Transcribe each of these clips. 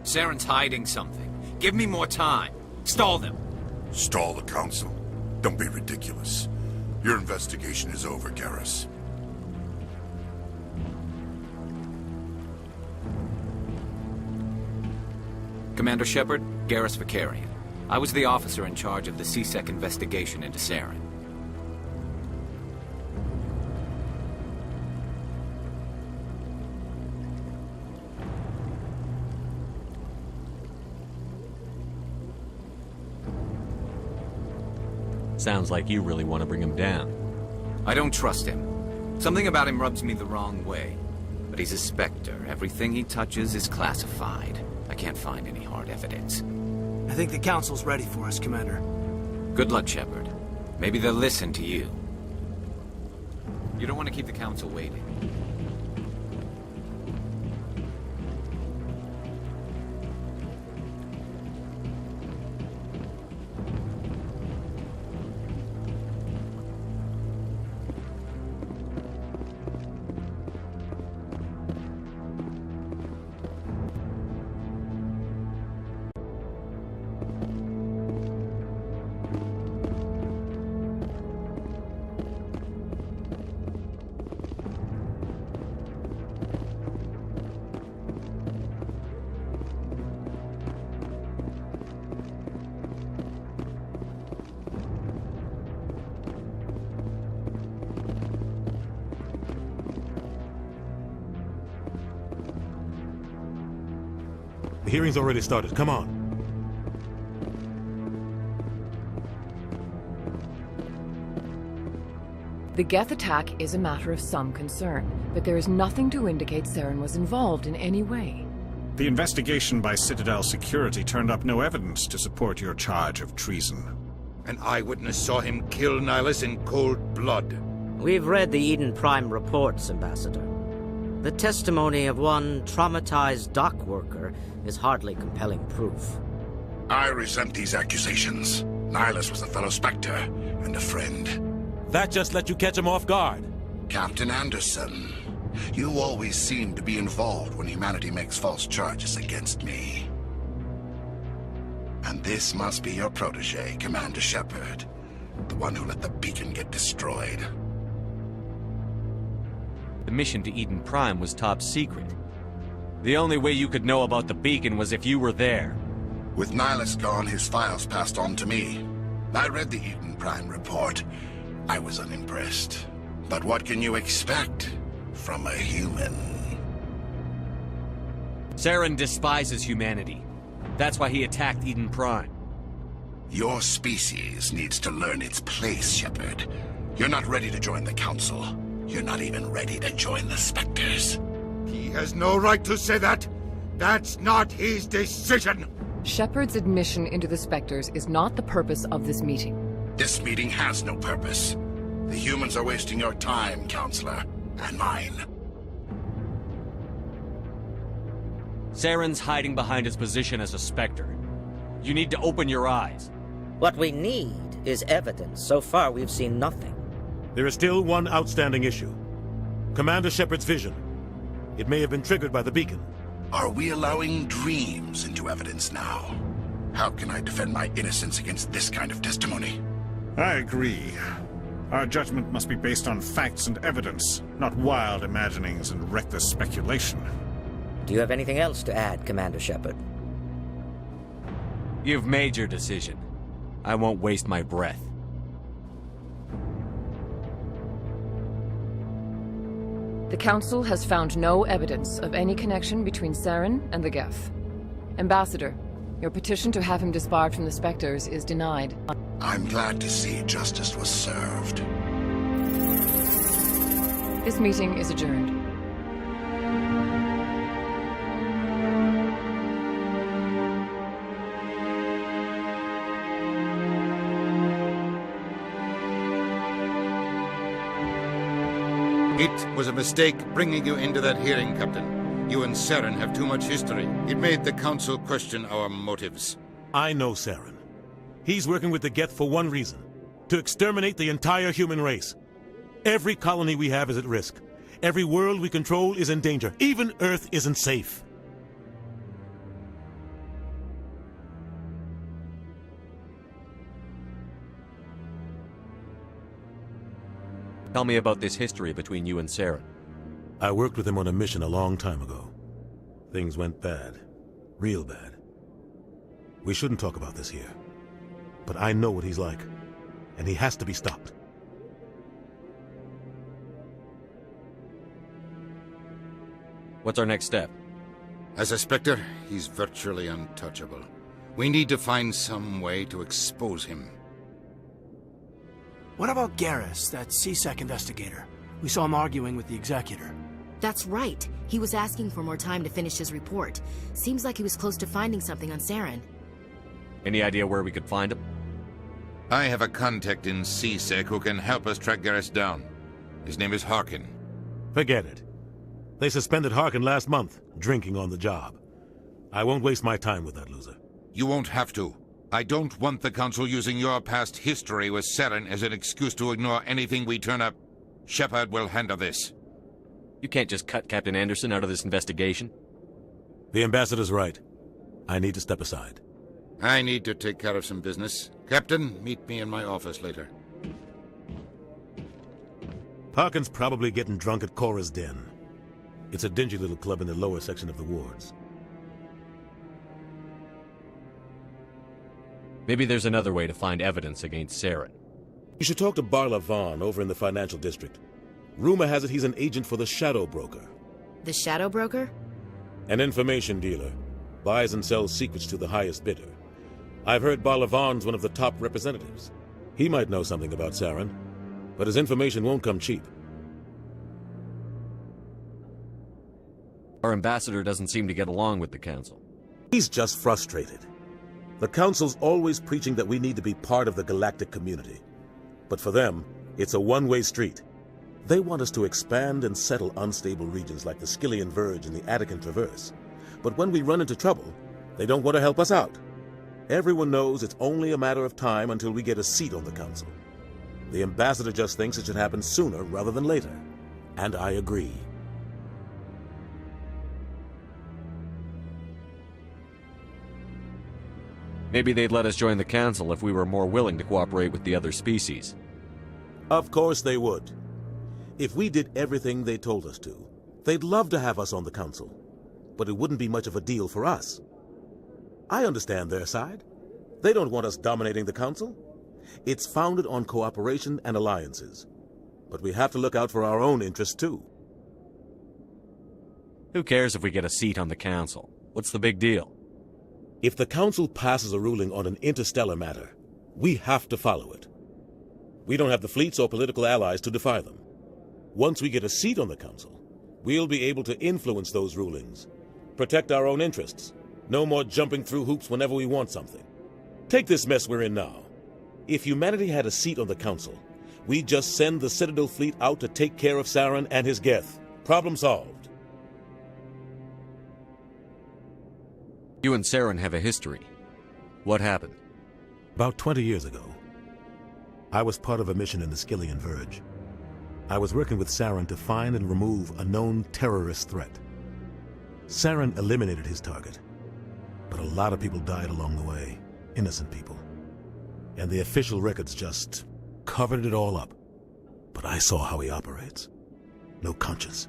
Saren's hiding something. Give me more time. Stall them. Stall the Council? Don't be ridiculous. Your investigation is over, Garrus. Commander Shepard, Garrus Vicarian. I was the officer in charge of the C-Sec investigation into Saren. Sounds like you really want to bring him down. I don't trust him. Something about him rubs me the wrong way. But he's a Spectre. Everything he touches is classified. I can't find any hard evidence. I think the Council's ready for us, Commander. Good luck, Shepard. Maybe they'll listen to you. You don't want to keep the Council waiting. The hearing's already started. Come on. The Geth attack is a matter of some concern, but there is nothing to indicate Saren was involved in any way. The investigation by Citadel security turned up no evidence to support your charge of treason. An eyewitness saw him kill Nihilus in cold blood. We've read the Eden Prime reports, Ambassador. The testimony of one traumatized dock worker is hardly compelling proof. I resent these accusations. Nihilus was a fellow Spectre and a friend. That just let you catch him off guard. Captain Anderson, you always seem to be involved when humanity makes false charges against me. And this must be your protege, Commander Shepard, the one who let the beacon get destroyed. The mission to Eden Prime was top secret. The only way you could know about the beacon was if you were there. With Nihilus gone, his files passed on to me. I read the Eden Prime report. I was unimpressed. But what can you expect from a human? Saren despises humanity. That's why he attacked Eden Prime. Your species needs to learn its place, Shepard. You're not ready to join the Council. You're not even ready to join the Spectres. He has no right to say that. That's not his decision. Shepard's admission into the Spectres is not the purpose of this meeting. This meeting has no purpose. The humans are wasting your time, Counselor, and mine. Saren's hiding behind his position as a Spectre. You need to open your eyes. What we need is evidence. So far, we've seen nothing. There is still one outstanding issue. Commander Shepard's vision. It may have been triggered by the beacon. Are we allowing dreams into evidence now? How can I defend my innocence against this kind of testimony? I agree. Our judgment must be based on facts and evidence, not wild imaginings and reckless speculation. Do you have anything else to add, Commander Shepard? You've made your decision. I won't waste my breath. The Council has found no evidence of any connection between Saren and the Geth. Ambassador, your petition to have him disbarred from the Spectres is denied. I'm glad to see justice was served. This meeting is adjourned. It was a mistake bringing you into that hearing, Captain. You and Saren have too much history. It made the Council question our motives. I know Saren. He's working with the Geth for one reason. To exterminate the entire human race. Every colony we have is at risk. Every world we control is in danger. Even Earth isn't safe. Tell me about this history between you and Saren. I worked with him on a mission a long time ago. Things went bad. Real bad. We shouldn't talk about this here. But I know what he's like. And he has to be stopped. What's our next step? As a Spectre, he's virtually untouchable. We need to find some way to expose him. What about Garrus, that C-Sec investigator? We saw him arguing with the Executor. That's right. He was asking for more time to finish his report. Seems like he was close to finding something on Saren. Any idea where we could find him? I have a contact in C-Sec who can help us track Garrus down. His name is Harkin. Forget it. They suspended Harkin last month, drinking on the job. I won't waste my time with that loser. You won't have to. I don't want the Council using your past history with Saren as an excuse to ignore anything we turn up. Shepard will handle this. You can't just cut Captain Anderson out of this investigation. The Ambassador's right. I need to step aside. I need to take care of some business. Captain, meet me in my office later. Harkin's probably getting drunk at Cora's Den. It's a dingy little club in the lower section of the wards. Maybe there's another way to find evidence against Saren. You should talk to Barla Vaughn over in the financial district. Rumor has it he's an agent for the Shadow Broker. The Shadow Broker? An information dealer. Buys and sells secrets to the highest bidder. I've heard Barla Vaughn's one of the top representatives. He might know something about Saren, but his information won't come cheap. Our ambassador doesn't seem to get along with the Council. He's just frustrated. The Council's always preaching that we need to be part of the galactic community. But for them, it's a one-way street. They want us to expand and settle unstable regions like the Skillian Verge and the Attican Traverse. But when we run into trouble, they don't want to help us out. Everyone knows it's only a matter of time until we get a seat on the Council. The Ambassador just thinks it should happen sooner rather than later. And I agree. Maybe they'd let us join the Council if we were more willing to cooperate with the other species. Of course they would. If we did everything they told us to, they'd love to have us on the Council. But it wouldn't be much of a deal for us. I understand their side. They don't want us dominating the Council. It's founded on cooperation and alliances. But we have to look out for our own interests too. Who cares if we get a seat on the Council? What's the big deal? If the Council passes a ruling on an interstellar matter, we have to follow it. We don't have the fleets or political allies to defy them. Once we get a seat on the Council, we'll be able to influence those rulings, protect our own interests, no more jumping through hoops whenever we want something. Take this mess we're in now. If humanity had a seat on the Council, we'd just send the Citadel fleet out to take care of Saren and his Geth. Problem solved. You and Saren have a history. What happened? About 20 years ago, I was part of a mission in the Skillian Verge. I was working with Saren to find and remove a known terrorist threat. Saren eliminated his target, but a lot of people died along the way, innocent people. And the official records just covered it all up. But I saw how he operates. No conscience,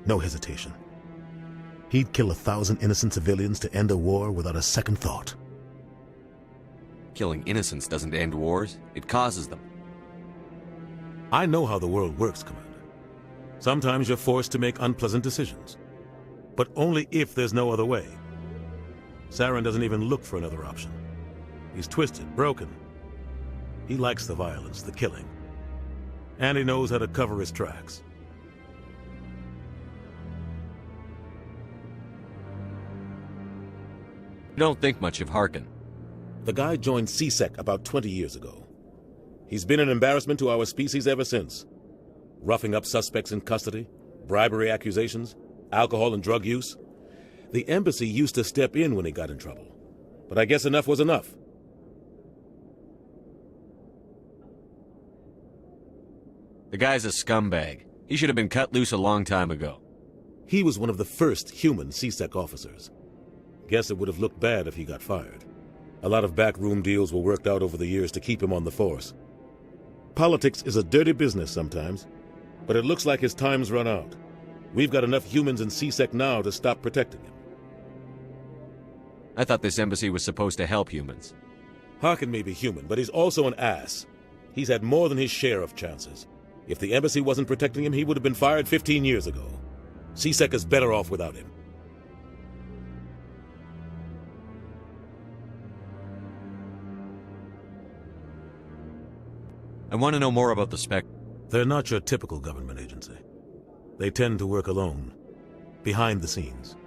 no hesitation. He'd kill 1,000 innocent civilians to end a war without a second thought. Killing innocents doesn't end wars, it causes them. I know how the world works, Commander. Sometimes you're forced to make unpleasant decisions. But only if there's no other way. Saren doesn't even look for another option. He's twisted, broken. He likes the violence, the killing. And he knows how to cover his tracks. You don't think much of Harkin. The guy joined C-Sec about 20 years ago. He's been an embarrassment to our species ever since. Roughing up suspects in custody, bribery accusations, alcohol and drug use. The embassy used to step in when he got in trouble. But I guess enough was enough. The guy's a scumbag. He should have been cut loose a long time ago. He was one of the first human C-Sec officers. Guess it would have looked bad if he got fired. A lot of backroom deals were worked out over the years to keep him on the force. Politics is a dirty business sometimes. But it looks like his time's run out. We've got enough humans in C-Sec now to stop protecting him. I thought this embassy was supposed to help humans. Harkin may be human, but he's also an ass. He's had more than his share of chances. If the embassy wasn't protecting him, he would have been fired 15 years ago. C-Sec is better off without him. I want to know more about the Spec. They're not your typical government agency. They tend to work alone, behind the scenes.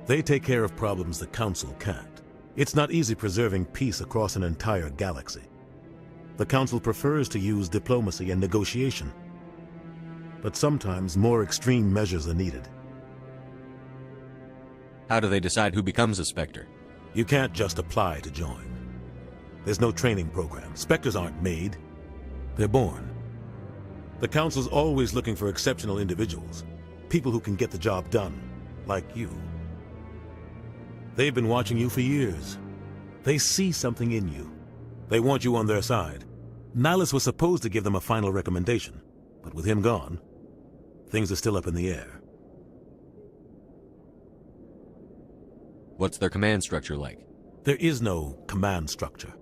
They take care of problems the Council can't. It's not easy preserving peace across an entire galaxy. The Council prefers to use diplomacy and negotiation. But sometimes more extreme measures are needed. How do they decide who becomes a Spectre? You can't just apply to join. There's no training program. Spectres aren't made. They're born. The Council's always looking for exceptional individuals. People who can get the job done, like you. They've been watching you for years. They see something in you. They want you on their side. Nihilus was supposed to give them a final recommendation, but with him gone, things are still up in the air. What's their command structure like? There is no command structure.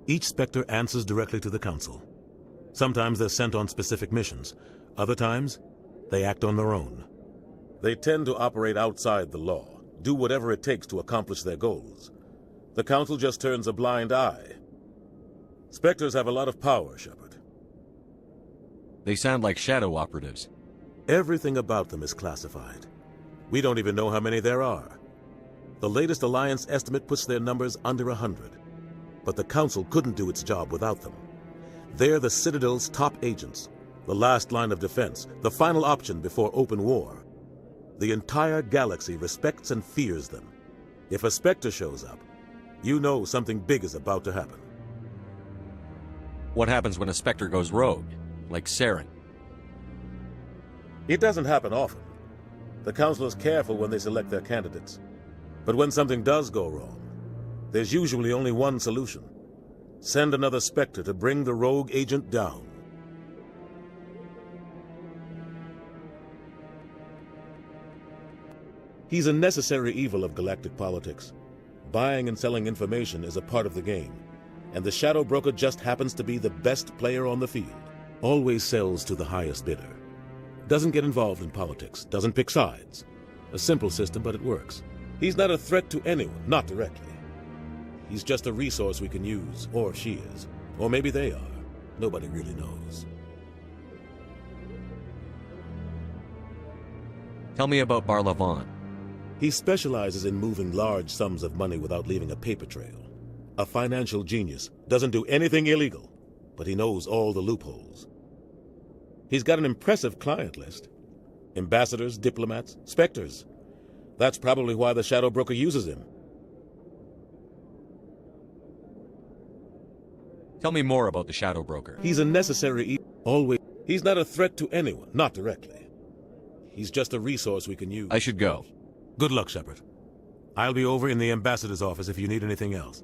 Each Spectre answers directly to the Council. Sometimes they're sent on specific missions. Other times, they act on their own. They tend to operate outside the law, do whatever it takes to accomplish their goals. The Council just turns a blind eye. Spectres have a lot of power, Shepard. They sound like shadow operatives. Everything about them is classified. We don't even know how many there are. The latest Alliance estimate puts their numbers under 100. But the Council couldn't do its job without them. They're the Citadel's top agents, the last line of defense, the final option before open war. The entire galaxy respects and fears them. If a Spectre shows up, you know something big is about to happen. What happens when a Spectre goes rogue, like Saren? It doesn't happen often. The Council is careful when they select their candidates. But when something does go wrong, there's usually only one solution. Send another Spectre to bring the rogue agent down. He's a necessary evil of galactic politics. Buying and selling information is a part of the game, and the Shadow Broker just happens to be the best player on the field. Always sells to the highest bidder. Doesn't get involved in politics, doesn't pick sides. A simple system, but it works. He's not a threat to anyone, not directly. He's just a resource we can use, or she is. Or maybe they are. Nobody really knows. Tell me about Barlavon. He specializes in moving large sums of money without leaving a paper trail. A financial genius, doesn't do anything illegal, but he knows all the loopholes. He's got an impressive client list. Ambassadors, diplomats, Spectres. That's probably why the Shadow Broker uses him. Tell me more about the Shadow Broker. He's a necessary always. He's not a threat to anyone, not directly. He's just a resource we can use. I should go. Good luck, Shepard. I'll be over in the ambassador's office if you need anything else.